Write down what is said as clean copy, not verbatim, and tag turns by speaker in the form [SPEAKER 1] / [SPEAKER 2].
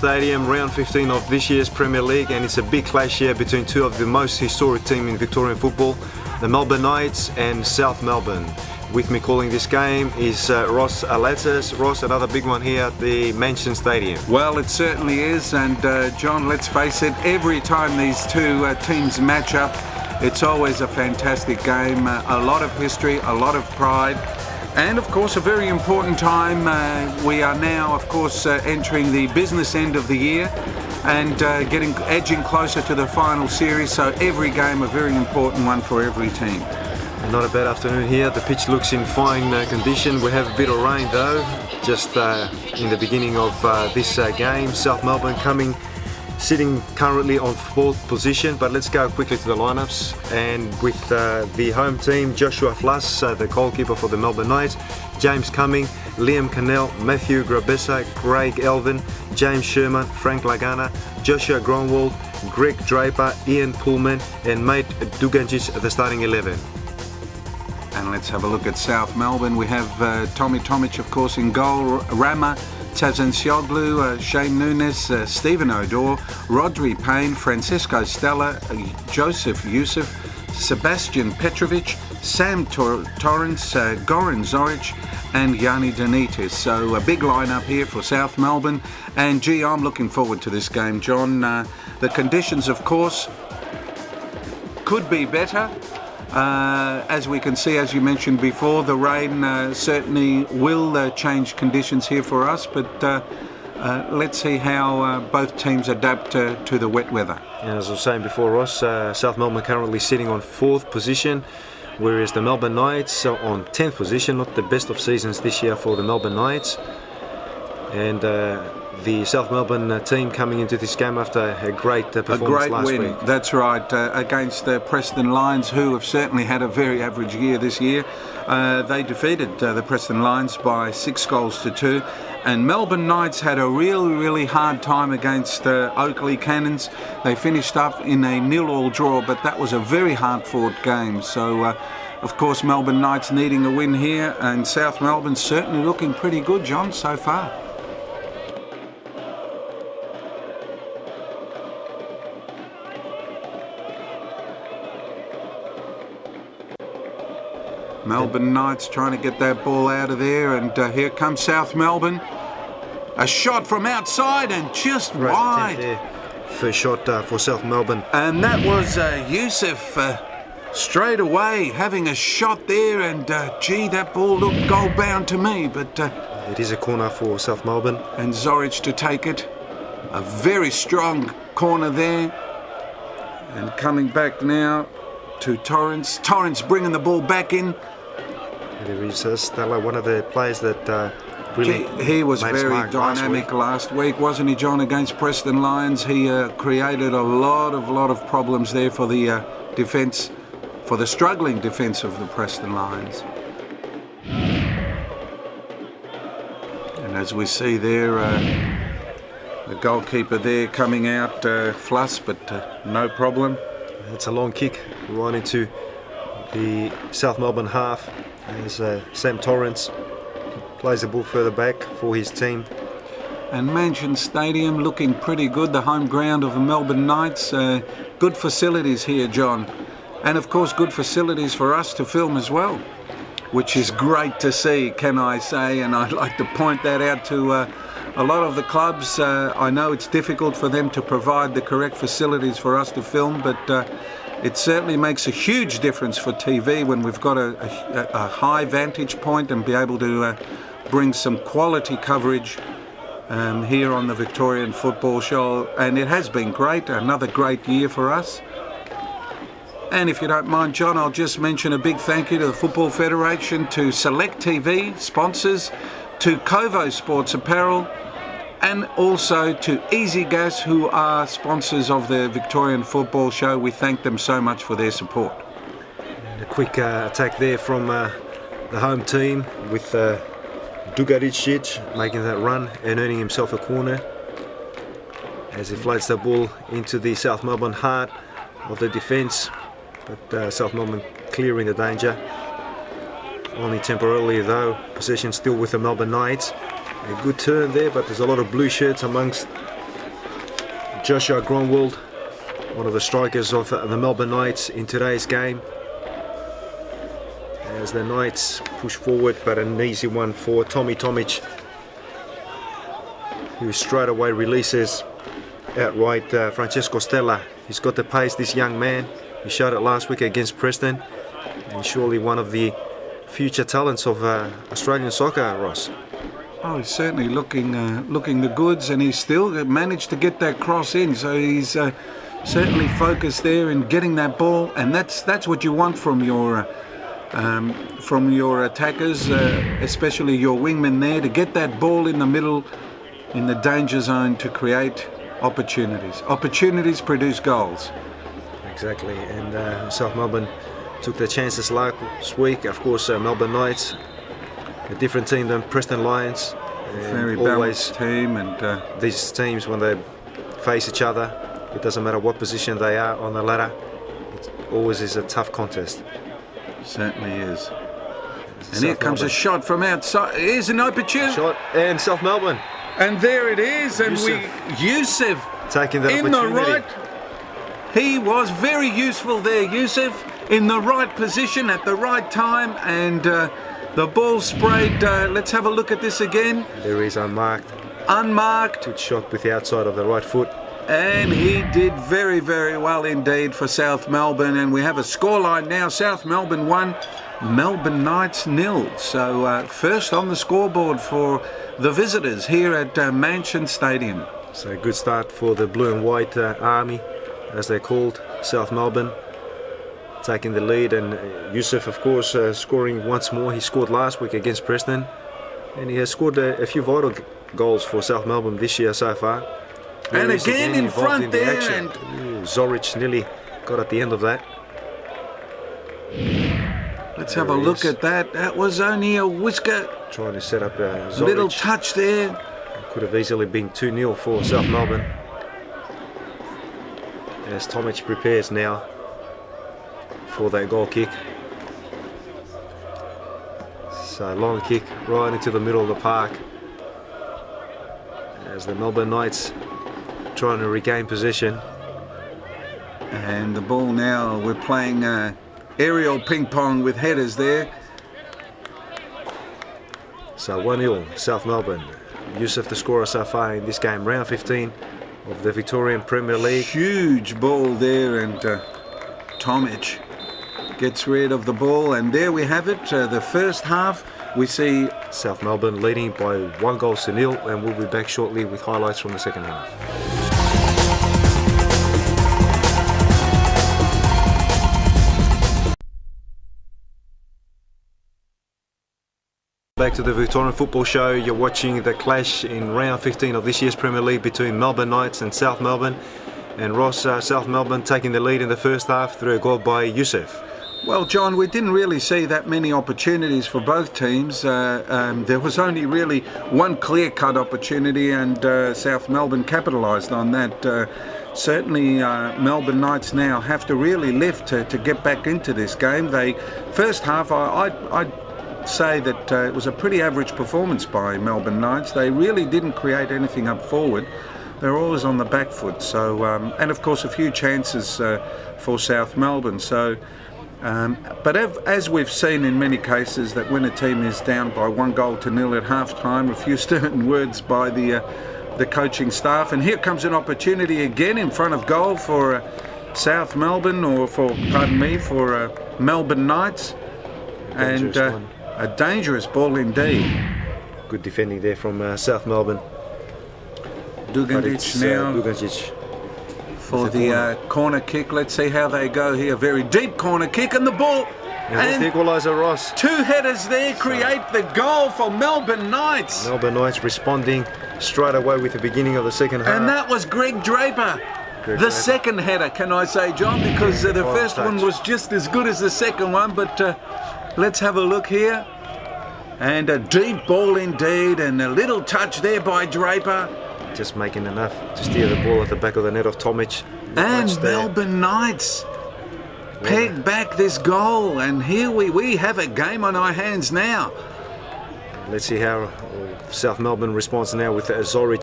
[SPEAKER 1] Stadium, round 15 of this year's Premier League, and it's a big clash here between two of the most historic teams in Victorian football, the Melbourne Knights and South Melbourne. With me calling this game is Ross Alatzis. Ross, another big one here at the Mansion Stadium.
[SPEAKER 2] Well, it certainly is, and John, let's face it, every time these two teams match up, it's always a fantastic game, a lot of history, a lot of pride, and of course a very important time. We are now, of course, entering the business end of the year and edging closer to the final series, so every game a very important one for every team.
[SPEAKER 1] Not a bad afternoon here. The pitch looks in fine condition. We have a bit of rain though, just in the beginning of this game. South Melbourne sitting currently on 4th position, but let's go quickly to the lineups. And with the home team, Joshua Flass, the goalkeeper for the Melbourne Knights, James Cumming, Liam Cannell, Matthew Grabessa, Craig Elvin, James Sherman, Frank Lagana, Joshua Gronwald, Greg Draper, Ian Pullman, and Mate Duganjic at the starting 11.
[SPEAKER 2] And let's have a look at South Melbourne. We have Tommy Tomic, of course, in goal, Rama, Tazan Sioglu, Shane Nunes, Stephen O'Dore, Rodri Payne, Francisco Stella, Joseph Youssef, Sebastian Petrovic, Sam Torrance, Goran Zoric, and Yanni Denitis. So a big lineup here for South Melbourne. And gee, I'm looking forward to this game, John. The conditions, of course, could be better. As we can see, as you mentioned before, the rain certainly will change conditions here for us, but let's see how both teams adapt to the wet weather.
[SPEAKER 1] And as I was saying before, Ross, South Melbourne currently sitting on 4th position, whereas the Melbourne Knights are on 10th position. Not the best of seasons this year for the Melbourne Knights. And the South Melbourne team coming into this game after a great performance last week.
[SPEAKER 2] That's right, against the Preston Lions, who have certainly had a very average year this year. They defeated the Preston Lions by 6-2, and Melbourne Knights had a really hard time against Oakley Cannons. They finished up in a 0-0 draw, but that was a very hard-fought game. So, of course, Melbourne Knights needing a win here, and South Melbourne certainly looking pretty good, John, so far. Melbourne Knights trying to get that ball out of there, and here comes South Melbourne. A shot from outside and just wide.
[SPEAKER 1] First shot for South Melbourne.
[SPEAKER 2] And that was Youssef straight away having a shot there, and gee, that ball looked goal bound to me, but
[SPEAKER 1] it is a corner for South Melbourne.
[SPEAKER 2] And Zoric to take it. A very strong corner there. And coming back now to Torrance. Torrance bringing the ball back in.
[SPEAKER 1] There is Stella, one of the players that really
[SPEAKER 2] he was very dynamic last week, wasn't he, John, against Preston Lions? He created a lot of problems there for the defence, for the struggling defence of the Preston Lions. And as we see there, the goalkeeper there coming out, Fluss, but no problem.
[SPEAKER 1] It's a long kick right into the South Melbourne half as Sam Torrance plays the ball further back for his team.
[SPEAKER 2] And Mansion Stadium looking pretty good, the home ground of the Melbourne Knights. Good facilities here, John. And of course good facilities for us to film as well, which is great to see, can I say, and I'd like to point that out to a lot of the clubs. I know it's difficult for them to provide the correct facilities for us to film, but it certainly makes a huge difference for TV when we've got a high vantage point and be able to bring some quality coverage here on the Victorian Football Show. And it has been great, another great year for us. And if you don't mind, John, I'll just mention a big thank you to the Football Federation, to Select TV, sponsors, to Covo Sports Apparel, and also to Easy Gas, who are sponsors of the Victorian Football Show. We thank them so much for their support.
[SPEAKER 1] And a quick attack there from the home team with Dugaricic making that run and earning himself a corner as he floats the ball into the South Melbourne heart of the defence, but South Melbourne clearing the danger. Only temporarily though, possession still with the Melbourne Knights. A good turn there, but there's a lot of blue shirts amongst Joshua Gronwald, one of the strikers of the Melbourne Knights in today's game. As the Knights push forward, but an easy one for Tommy Tomic, who straight away releases outright Francesco Stella. He's got the pace, this young man. He showed it last week against Preston, and surely one of the future talents of Australian soccer, Ross.
[SPEAKER 2] Oh, he's certainly looking the goods, and he's still managed to get that cross in. So he's certainly focused there in getting that ball, and that's what you want from your attackers, especially your wingmen there, to get that ball in the middle, in the danger zone, to create opportunities. Opportunities produce goals.
[SPEAKER 1] Exactly, and South Melbourne took their chances last week. Of course, Melbourne Knights, a different team than Preston Lions.
[SPEAKER 2] Very balanced team, and
[SPEAKER 1] these teams, when they face each other, it doesn't matter what position they are on the ladder, it always is a tough contest.
[SPEAKER 2] Certainly is. And here comes a shot from outside. Here's an opportunity.
[SPEAKER 1] Shot, and South Melbourne.
[SPEAKER 2] And there it is, and Yusuf
[SPEAKER 1] taking the
[SPEAKER 2] in
[SPEAKER 1] opportunity.
[SPEAKER 2] The right. He was very useful there, Yusuf, in the right position at the right time, and the ball sprayed. Let's have a look at this again.
[SPEAKER 1] There is unmarked.
[SPEAKER 2] Unmarked.
[SPEAKER 1] Good shot with the outside of the right foot.
[SPEAKER 2] And he did very, very well indeed for South Melbourne. And we have a scoreline now. South Melbourne 1, Melbourne Knights 0. So first on the scoreboard for the visitors here at Mansion Stadium.
[SPEAKER 1] So a good start for the blue and white army, as they're called, South Melbourne, taking the lead. And Yusuf, of course, scoring once more. He scored last week against Preston, and he has scored a few vital goals for South Melbourne this year so far.
[SPEAKER 2] And again in front there, and
[SPEAKER 1] Zoric nearly got at the end of that.
[SPEAKER 2] Let's have a look at that. That was only a whisker.
[SPEAKER 1] Trying to set up a
[SPEAKER 2] little touch there.
[SPEAKER 1] Could have easily been 2-0 for South Melbourne. As Tomic prepares now for that goal kick. So long kick right into the middle of the park, as the Melbourne Knights trying to regain possession.
[SPEAKER 2] And the ball now, we're playing aerial ping pong with headers there.
[SPEAKER 1] So 1-0 South Melbourne. Yusuf the scorer so far in this game, round 15 of the Victorian Premier League.
[SPEAKER 2] Huge ball there, and Tomic gets rid of the ball, and there we have it. The first half, we see
[SPEAKER 1] South Melbourne leading by 1-0, and we'll be back shortly with highlights from the second half. Back to the Victorian Football Show. You're watching the clash in round 15 of this year's Premier League between Melbourne Knights and South Melbourne. And Ross, South Melbourne taking the lead in the first half through a goal by Yusuf.
[SPEAKER 2] Well, John, we didn't really see that many opportunities for both teams. There was only really one clear-cut opportunity, and South Melbourne capitalised on that. Certainly, Melbourne Knights now have to really lift to get back into this game. First half, I'd say that it was a pretty average performance by Melbourne Knights. They really didn't create anything up forward. They're always on the back foot. So, and of course, a few chances for South Melbourne. So, but as we've seen in many cases, that when a team is down by 1-0 at half-time, a few stern words by the coaching staff. And here comes an opportunity again in front of goal for South Melbourne, or for Melbourne Knights. And a dangerous ball indeed.
[SPEAKER 1] Good defending there from South Melbourne.
[SPEAKER 2] Duganic now for the corner kick. Let's see how they go here. Very deep corner kick, and the ball.
[SPEAKER 1] And the equaliser, Ross.
[SPEAKER 2] Two headers there create the goal for Melbourne Knights.
[SPEAKER 1] Melbourne Knights responding straight away with the beginning of the second half.
[SPEAKER 2] And that was Greg Draper. The second header, can I say, John, because the first one was just as good as the second one. But let's have a look here. And a deep ball indeed, and a little touch there by Draper.
[SPEAKER 1] Just making enough to steer the ball at the back of the net of Tomic.
[SPEAKER 2] And Melbourne Knights peg back this goal, and here we have a game on our hands now.
[SPEAKER 1] Let's see how South Melbourne responds now with Zoric